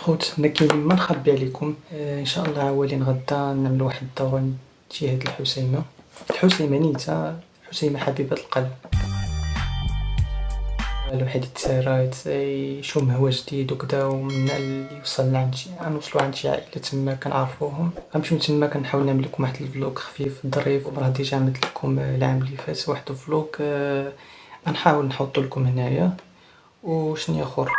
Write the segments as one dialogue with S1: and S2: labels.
S1: الخوت، انا كاين ما نخبي عليكم. ان شاء الله عوالين غدا نعملوا واحد الدورة من جهة الحسيمة نيتا الحسيمة حبيبة القلب. الواحد يتسارى يشوف هوا جديد وكذا، ومن اللي وصلنا غنوصلوا عند شي عائلة تما كنعرفوهم، غنمشيو تما كنحاول نعمل لكم واحد الفلوق خفيف ظريف. راه ديجا عملت لكم العام اللي فات واحد الفلوق، غنحاول نحط لكم هنايا. وشنو اخر،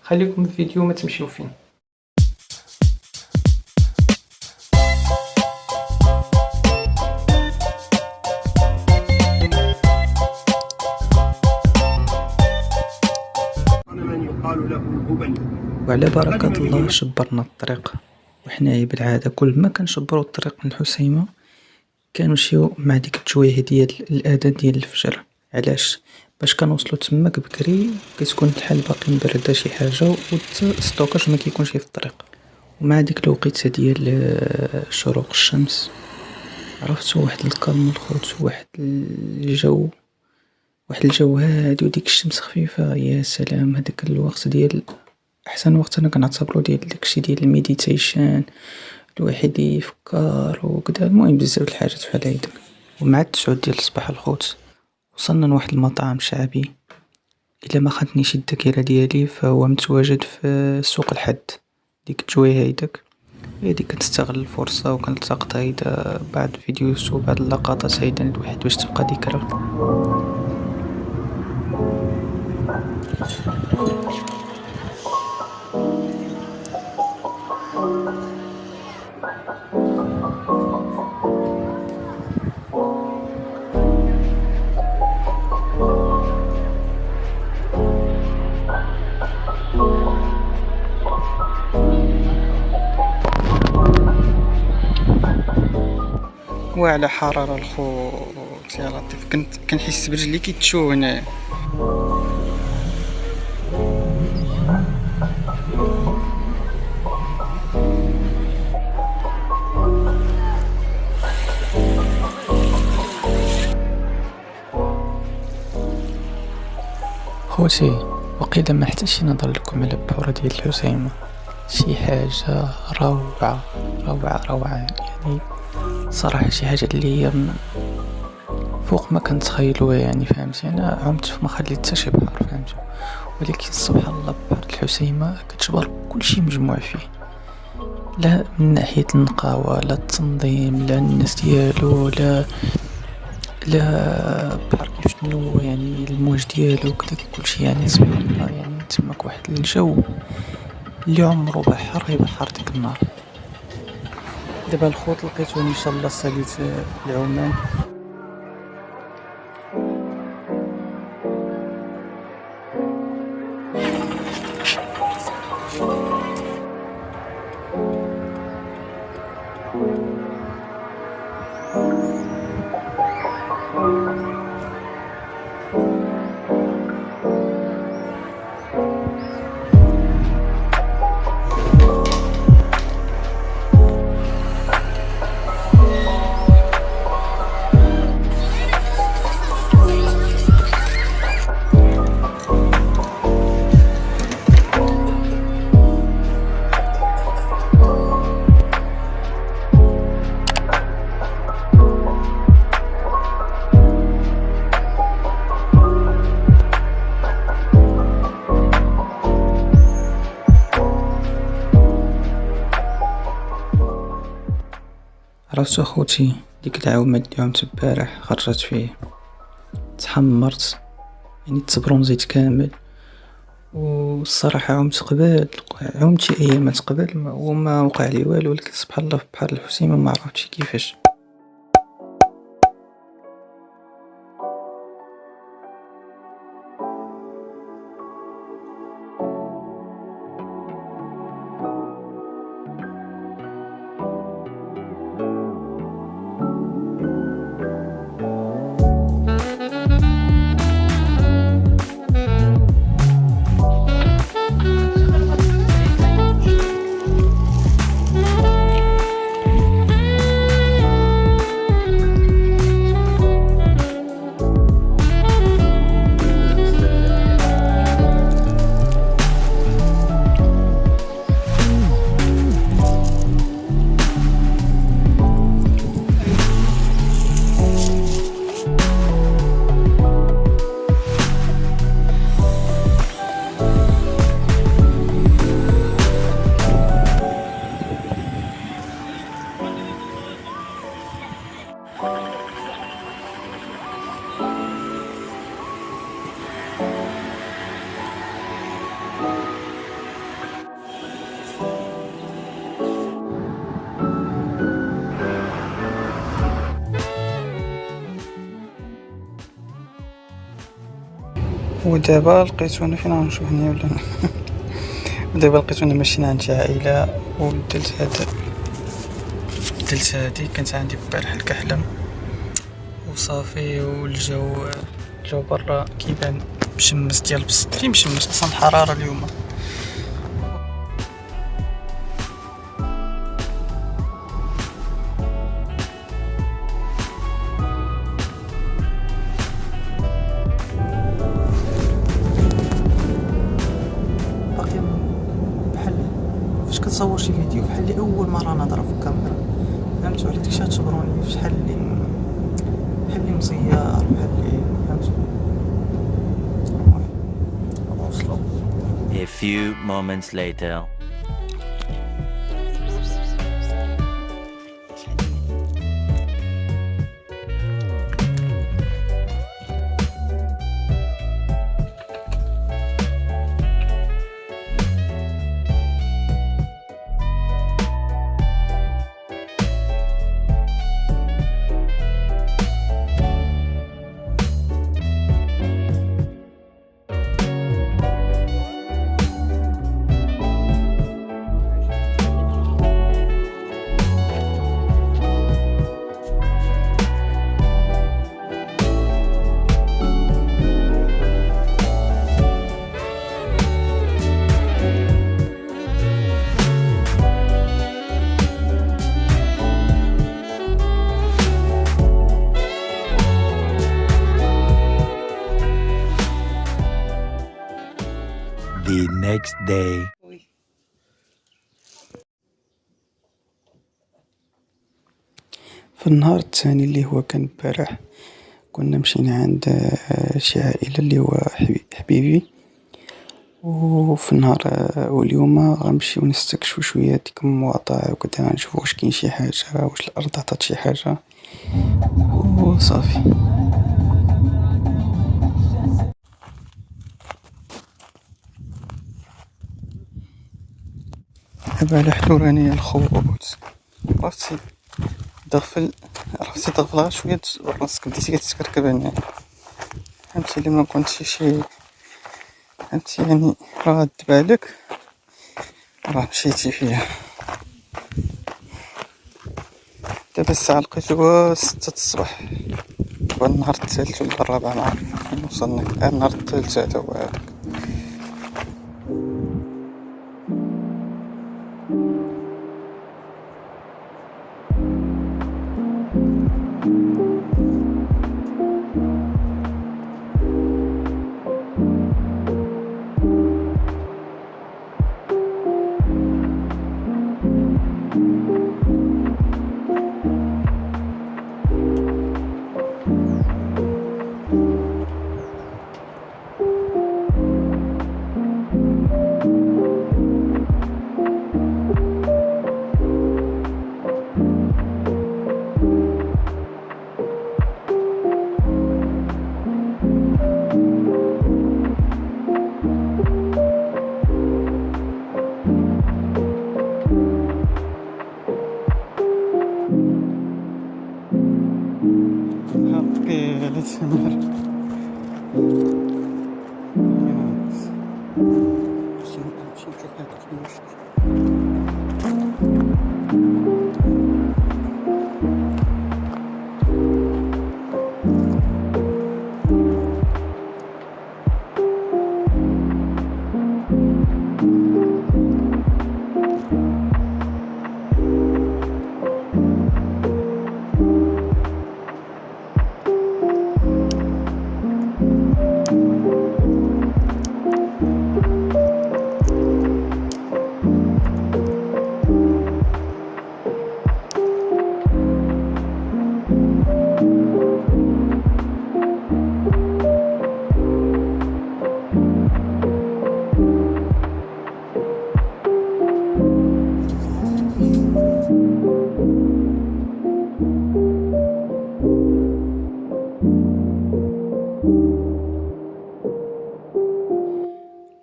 S1: خليكم الفيديو ما تمشيو فين.
S2: من يقال له هبل.
S1: وعلى بركة الله شبرنا الطريق، وحنايا بالعادة كل ما كنشبرو الطريق من الحسيمة كنمشيو مع ديك التشويه ديال الأذان ديال الفجر. علاش؟ باش كنوصلو تماك بكري كتكون الحال باقي مبردة شي حاجة، والستوكاج ما كيكونش في الطريق. ومع ديك الوقيته ديال شروق الشمس عرفتو واحد الكالم الخوت، واحد الجو هادي، وديك الشمس خفيفة. يا سلام، هداك الوقت ديال احسن وقت انا كنعتبرو ديال داكشي ديال الميديتيشن، الواحد يفكر وكذا. المهم بزاف الحاجات بحال هيداك. ومع 9 ديال الصباح الخوت وصلنا لواحد المطعم شعبي، الا ما خانتنيش الذاكرة ديالي فهو متواجد في سوق الحد. ديك الجويه هيداك هادي كنستغل الفرصة وكنلتقط هيدا بعض الفيديوز وبعض اللقطات هيدا الواحد باش تبقى ذكرى. وعلى حرارة الخوت يا لطيف، كنحس برجلي كيتشو هنايا. خوتي وقيلا ما حتى نهضر لكم على البحورة ديال الحسيمة، شي حاجة روعة روعة روعة. يعني صراحة شي حاجة اللي هي فوق ما كنتخيلوها. يعني فهمتي، انا عمت فما خليت حتى شي بحر فهمتي، ولكن سبحان الله بحر الحسيمة كتجبر كلشي مجموع فيه، لا من ناحية النقاوة، لا التنظيم، لا الناس ديالو، لا بحر كيف شنو يعني الموج ديالو كدا كلشي. يعني سبحان الله، يعني تماك واحد الجو اللي عمرو بحر يبحر ديك النار. دابا الخوت لقيتوني ان شاء الله ساليت العمان. عرفتو اخوتي، ديك العومة اللي عمت البارح خرجت فيه تحمرت، يعني تبرونزيت كامل. والصراحة عمت شي ايامات قبل وما وقع لي والو، ولكن سبحان الله في بحر الحسيمة ما عرفتش كيفاش. ودابا لقيتو انا فين غنمشيو هنايا ولا دابا لقيتو انا ماشيين عند شي عائله درت هادي كانت عندي البارح الكحلم وصافي. والجو برا كيبان مشمس ديال بسط فين مشمس اصلا الحراره اليوم. باقي بحال فاش كتصور شي فيديو بحال اللي اول مره نهضر في الكاميرا، فهمتوا على داكشي تجبروني بحال اللي مزيار بحال اللي فهمتوا. وصلوا
S3: A few moments later. The next day.
S1: في النهار الثاني اللي هو كان البارح كنا مشينا عند شي عائلة اللي هو حبيبي. وفي النهار واليوم غنمشيو نستكشفو شوية ديك المواضع وكدا، غنشوفو واش كاين شي حاجة، واش الأرض عطات شي حاجة وصافي. دابا على حضوراني الخوت عرفتي تغفل غير شوية راسك بديتي كتكركب هنا، فهمتي اللي ما كنتي شي فهمتي يعني راه بالك راه مشيتي فيها. دابا الساعة لقيتوها 6 الصباح، دابا النهار الثالث ولا الرابع معرف فين وصلنا. النهار الثالث هذا هو هذاك.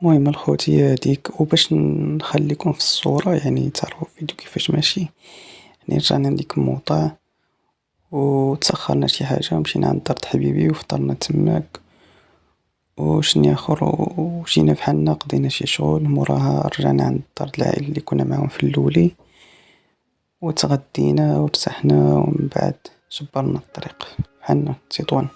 S1: المهم الخوت هي هاديك، وباش نخليكم في الصورة يعني تعرفوا الفيديو كيفاش ماشي، يعني رجعنا لديك الموطع وتسخرنا شي حاجة ومشينا عند دار حبيبي وفطرنا تماك وشني آخر، وجينا فحالنا قضينا شي شغل، موراها رجعنا عند الدار د العائلة اللي كنا معاهم في اللولي، وتغدينا ورتاحنا، ومن بعد جبرنا الطريق بحالنا تطوان.